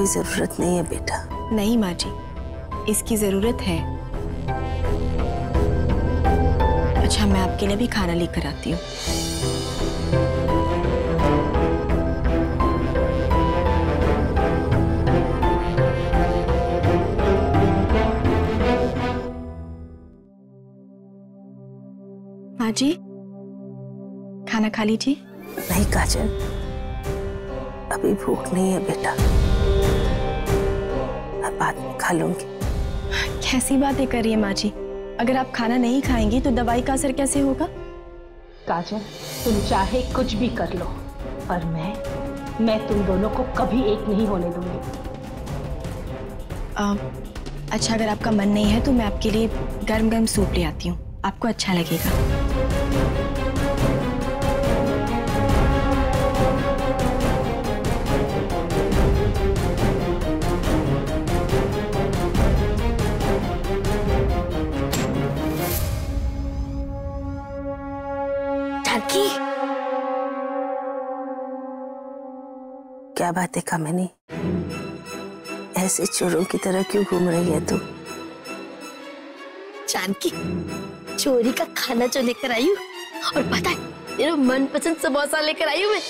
कोई जरूरत नहीं है बेटा। नहीं माँ जी, इसकी जरूरत है। अच्छा, मैं आपके लिए भी खाना लेकर आती हूँ। माँ जी, खाना खा लीजिए। नहीं काजल, अभी भूख नहीं है बेटा, मैं बाद में खा लूंगी। कैसी बातें कर रही है माँ जी? अगर आप खाना नहीं खाएंगी तो दवाई का असर कैसे होगा? काजल, तुम चाहे कुछ भी कर लो, पर मैं तुम दोनों को कभी एक नहीं होने दूंगी। अच्छा, अगर आपका मन नहीं है तो मैं आपके लिए गर्म गर्म सूप ले आती हूँ, आपको अच्छा लगेगा। क्या बात है कामिनी, ऐसे चोरों की तरह क्यों घूम रही है तू? जानकी, चोरी का खाना जो लेकर आई हूँ, और पता है तेरा मनपसंद समोसा लेकर आई हूँ मैं।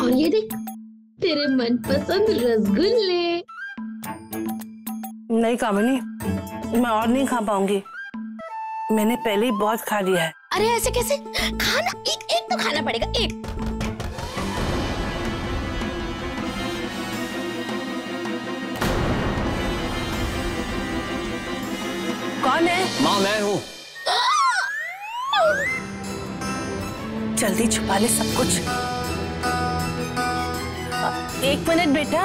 और ये देख, तेरे मनपसंद रसगुल्ले। नहीं कामिनी, मैं और नहीं खा पाऊंगी, मैंने पहले ही बहुत खा लिया है। अरे ऐसे कैसे? खाना एक एक तो खाना पड़ेगा, एक। कौन है? माँ, मैं हूँ। जल्दी छुपा ले सब कुछ। एक मिनट बेटा,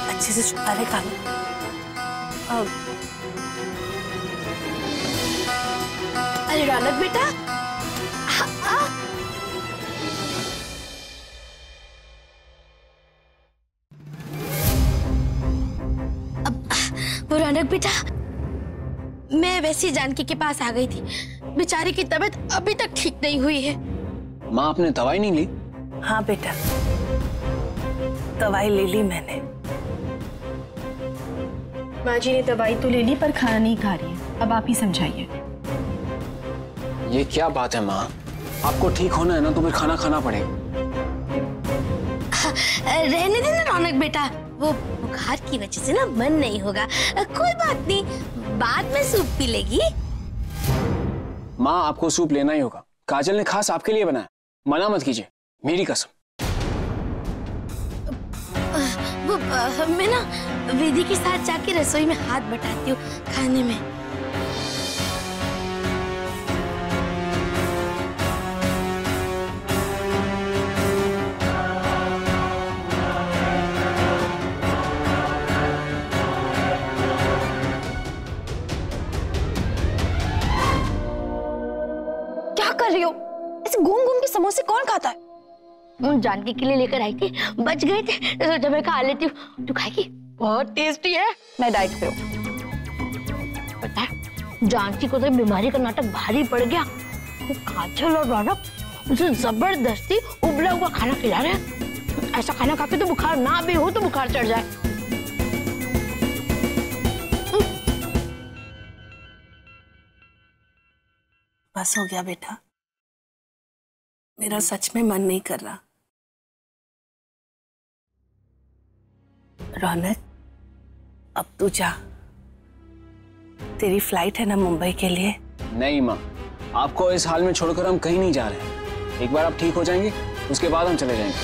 अच्छे से छुपा ले काम। अरे रौनक बेटा, वो रौनक बेटा, मैं वैसे जानकी के पास आ गई थी। बेचारी की तबीयत अभी तक ठीक नहीं हुई है। माँ, आपने दवाई नहीं ली? हाँ बेटा, दवाई ले ली मैंने। माँ जी ने दवाई तो ले ली पर खाना नहीं खा रही है, अब आप ही समझाइए। ये क्या बात है माँ? आपको ठीक होना है ना तो फिर खाना खाना पड़ेगा। रहने देना रौनक बेटा, वो बुखार की वजह से ना मन नहीं होगा। कोई बात नहीं, बाद में सूप पी लेगी। माँ, आपको सूप लेना ही होगा, काजल ने खास आपके लिए बनाया, मना मत कीजिए, मेरी कसम। वो मैं ना विधि के साथ जाके रसोई में हाथ बटाती हूँ खाने में। क्या कर रही हो? ऐसे घूम घूम के समोसे कौन खाता है? जानकी के लिए लेकर आई थी, बच गए थे तो सोचा मैं खा लेती हूँ। तू खाएगी? बहुत टेस्टी है। मैं डाइट पे हूँ। पता है, जानकी को तो बीमारी का नाटक भारी पड़ गया। वो काजल और रौनक उसे जबरदस्ती उबला हुआ खाना खिला रहे हैं। ऐसा खाना खा के तो बुखार ना भी हो तो बुखार चढ़ जाए। बस हो गया बेटा, मेरा सच में मन नहीं कर रहा। रौनक, अब तू जा, तेरी फ्लाइट है ना मुंबई के लिए। नहीं माँ, आपको इस हाल में छोड़कर हम कहीं नहीं जा रहे। एक बार आप ठीक हो जाएंगे उसके बाद हम चले जाएंगे।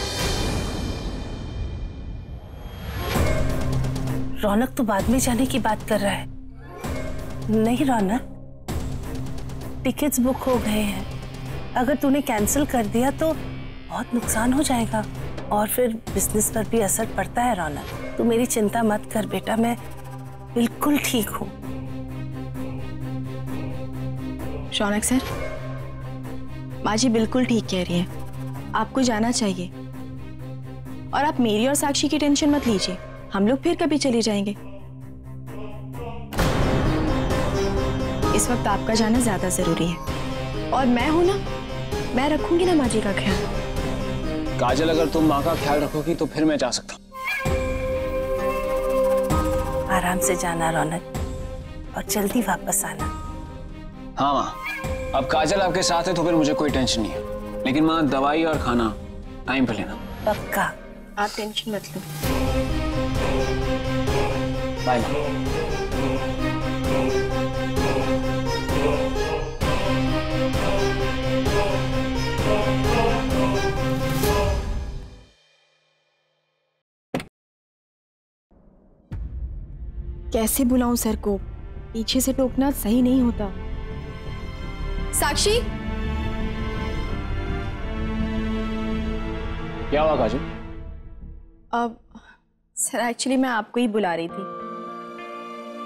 रौनक तो बाद में जाने की बात कर रहा है। नहीं रौनक, टिकट्स बुक हो गए हैं, अगर तूने कैंसिल कर दिया तो बहुत नुकसान हो जाएगा। और फिर बिजनेस पर भी असर पड़ता है रौनक। तू मेरी चिंता मत कर बेटा, मैं बिल्कुल ठीक हूँ। रौनक सर, माँ जी बिल्कुल ठीक कह रही है, आपको जाना चाहिए। और आप मेरी और साक्षी की टेंशन मत लीजिए, हम लोग फिर कभी चले जाएंगे। इस वक्त आपका जाना ज्यादा जरूरी है। और मैं हूं ना, मैं रखूंगी ना माँ जी का ख्याल। काजल, अगर तुम माँ का ख्याल रखोगी तो फिर मैं जा सकता हूँ। आराम से जाना रौनक, और जल्दी वापस आना। हाँ माँ, अब काजल आपके साथ है तो फिर मुझे कोई टेंशन नहीं है। लेकिन माँ, दवाई और खाना टाइम पे लेना। पक्का। आप टेंशन मत लो। बाय माँ। कैसे बुलाऊं सर को? पीछे से टोकना सही नहीं होता। साक्षी, क्या हुआ काजल? अब सर एक्चुअली मैं आपको ही बुला रही थी।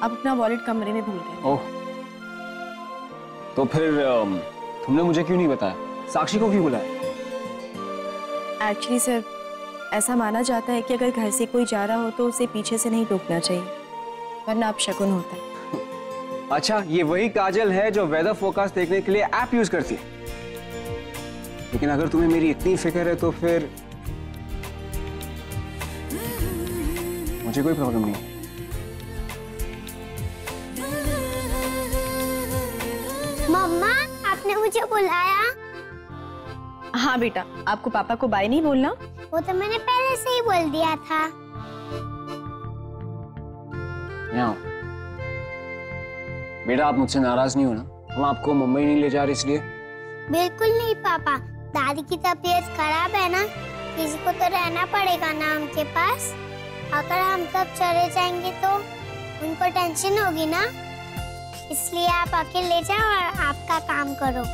अब अपना वॉलेट कमरे में भूल गए। ओह, तो फिर तुमने मुझे क्यों नहीं बताया? साक्षी को क्यों बुलाया? एक्चुअली सर, ऐसा माना जाता है कि अगर घर से कोई जा रहा हो तो उसे पीछे से नहीं टोकना चाहिए, वरना आप शकुन होता है। अच्छा, ये वही काजल है जो वेदर फोरकास्ट देखने के लिए ऐप यूज करती है। लेकिन अगर तुम्हें मेरी इतनी फिक्र है तो फिर मुझे कोई प्रॉब्लम नहीं है। मम्मा, आपने मुझे बुलाया? हाँ बेटा, आपको पापा को बाय नहीं बोलना? वो तो मैंने पहले से ही बोल दिया था। यहाँ बेटा, आप मुझसे नाराज नहीं हो ना? हम आपको मुंबई नहीं ले जा रहे इसलिए? बिल्कुल नहीं पापा, दादी की तबीयत खराब है ना, किसी को तो रहना पड़ेगा ना उनके पास। अगर हम सब चले जाएंगे तो उनको टेंशन होगी ना, इसलिए आप अकेले जाओ और आपका काम करो।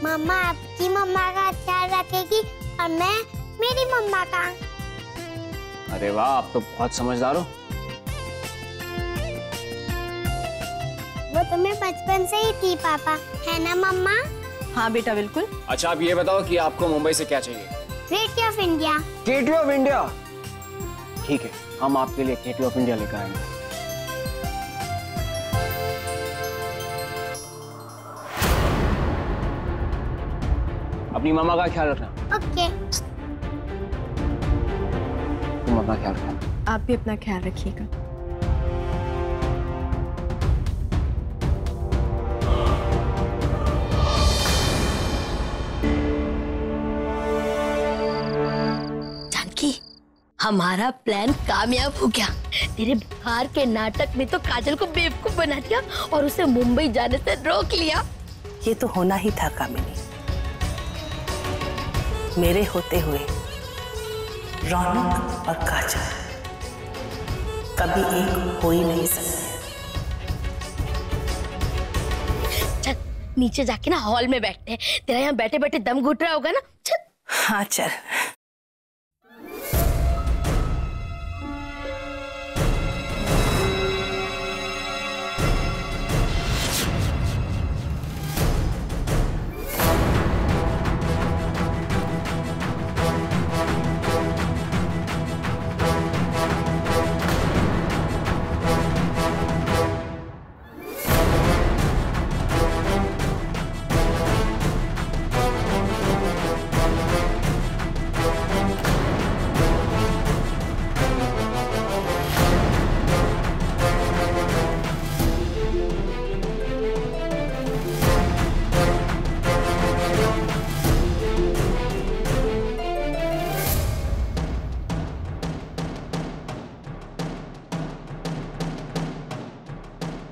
मम्मा आपकी मम्मा का ख्याल रखेगी और मैं मेरी मम्मा का। अरे वाह, आप तो बहुत समझदार हो। वो तो मैं बचपन से ही थी पापा, है ना मम्मा? हाँ बेटा बिल्कुल। अच्छा, आप ये बताओ कि आपको मुंबई से क्या चाहिए? Gateway of India. Gateway of India? ठीक है, हम आपके लिए गेटवे ऑफ इंडिया लेकर आएंगे। अपनी मामा का ख्याल रखना। ओके। तुम अपना ख्याल रखना। आप भी अपना ख्याल रखिएगा। हमारा प्लान कामयाब हो गया। तेरे बुखार के नाटक में तो काजल को बेवकूफ बना दिया और उसे मुंबई जाने से रोक लिया। ये तो होना ही था कामिनी। मेरे होते हुए रौनक और काजल कभी एक हो ही नहीं सकते। चल नीचे जाके ना हॉल में बैठते हैं, तेरा यहाँ बैठे बैठे दम घुट रहा होगा ना। चल। हाँ चल।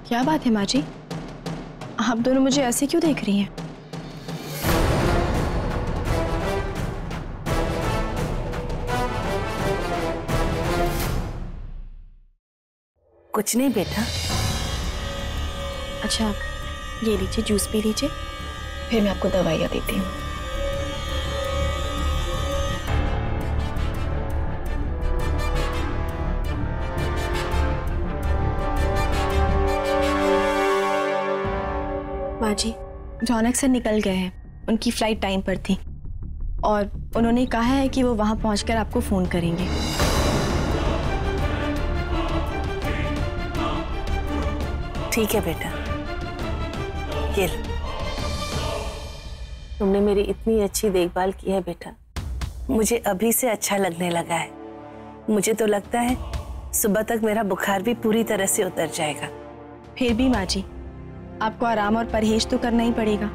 क्या बात है माँ जी, आप दोनों मुझे ऐसे क्यों देख रही हैं? कुछ नहीं बेटा। अच्छा ये लीजिए, जूस पी लीजिए, फिर मैं आपको दवाइयाँ देती हूँ। माँ जी, रौनक सर निकल गए हैं, उनकी फ्लाइट टाइम पर थी और उन्होंने कहा है कि वो वहाँ पहुँचकर आपको फ़ोन करेंगे। ठीक है बेटा, ये लो। तुमने मेरी इतनी अच्छी देखभाल की है बेटा, मुझे अभी से अच्छा लगने लगा है। मुझे तो लगता है सुबह तक मेरा बुखार भी पूरी तरह से उतर जाएगा। फिर भी माँ जी, आपको आराम और परहेज तो करना ही पड़ेगा।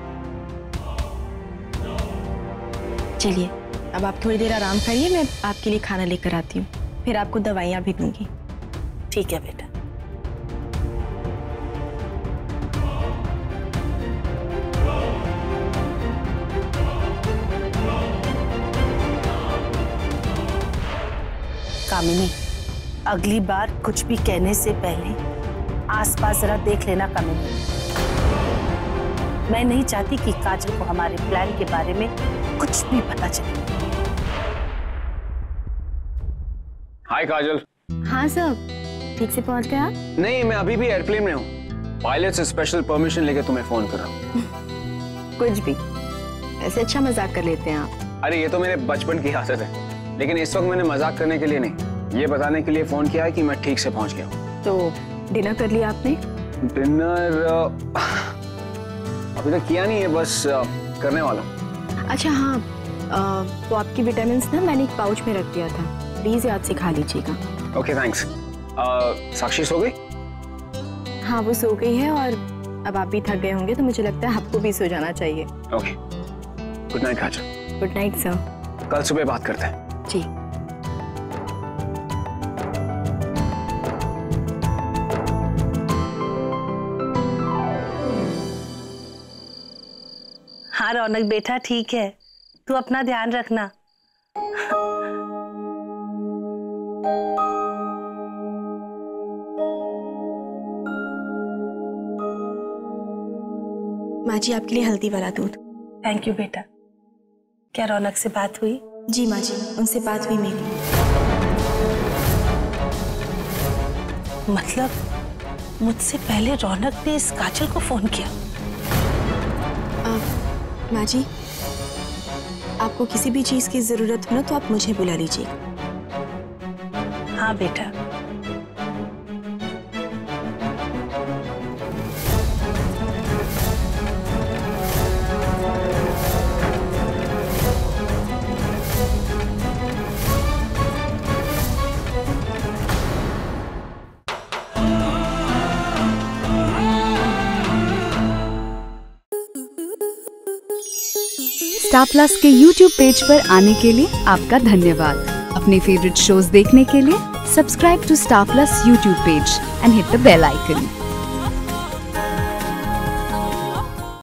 चलिए, अब आप थोड़ी देर आराम करिए, मैं आपके लिए खाना लेकर आती हूँ, फिर आपको दवाइयाँ भी दूंगी। ठीक है बेटा। कामिनी, अगली बार कुछ भी कहने से पहले आसपास जरा देख लेना कामिनी। मैं नहीं चाहती कि काजल को हमारे प्लान के बारे में कुछ भी पता चले। हाय काजल। हाँ सर, ठीक से पहुंच गए आप? नहीं, मैं अभी भी एयरप्लेन में हूँ। पायलट से स्पेशल परमिशन लेके तुम्हें फोन कर रहा हूँ। कुछ भी, ऐसे अच्छा मजाक कर लेते हैं आप। अरे ये तो मेरे बचपन की आदत है, लेकिन इस वक्त मैंने मजाक करने के लिए नहीं, ये बताने के लिए फोन किया है कि मैं ठीक से पहुंच गया हूँ। तो डिनर कर लिया आपने? डिनर अभी तक किया नहीं है, बस करने वाला हूँ। अच्छा हाँ, तो आपकी विटामिन्स ना मैंने एक पाउच में रख दिया था, प्लीज याद से खा लीजिएगा। Okay thanks. साक्षी सो गई? हाँ वो सो गई है, और अब आप भी थक गए होंगे तो मुझे लगता है आपको भी सो जाना चाहिए। Okay, good night Kajal. Good night sir. कल सुबह बात करते हैं। जी। हाँ रौनक बेटा, ठीक है, तू अपना ध्यान रखना। माँ जी, आपके लिए हल्दी वाला दूध। थैंक यू बेटा। क्या रौनक से बात हुई? जी माँ जी, उनसे बात हुई मेरी। मतलब मुझसे पहले रौनक ने इस काजल को फोन किया? माँ जी, आपको किसी भी चीज की जरूरत हो ना तो आप मुझे बुला लीजिए। हाँ बेटा। स्टार प्लस के YouTube पेज पर आने के लिए आपका धन्यवाद। अपने फेवरेट शोज देखने के लिए subscribe to Star Plus YouTube page and hit the bell icon.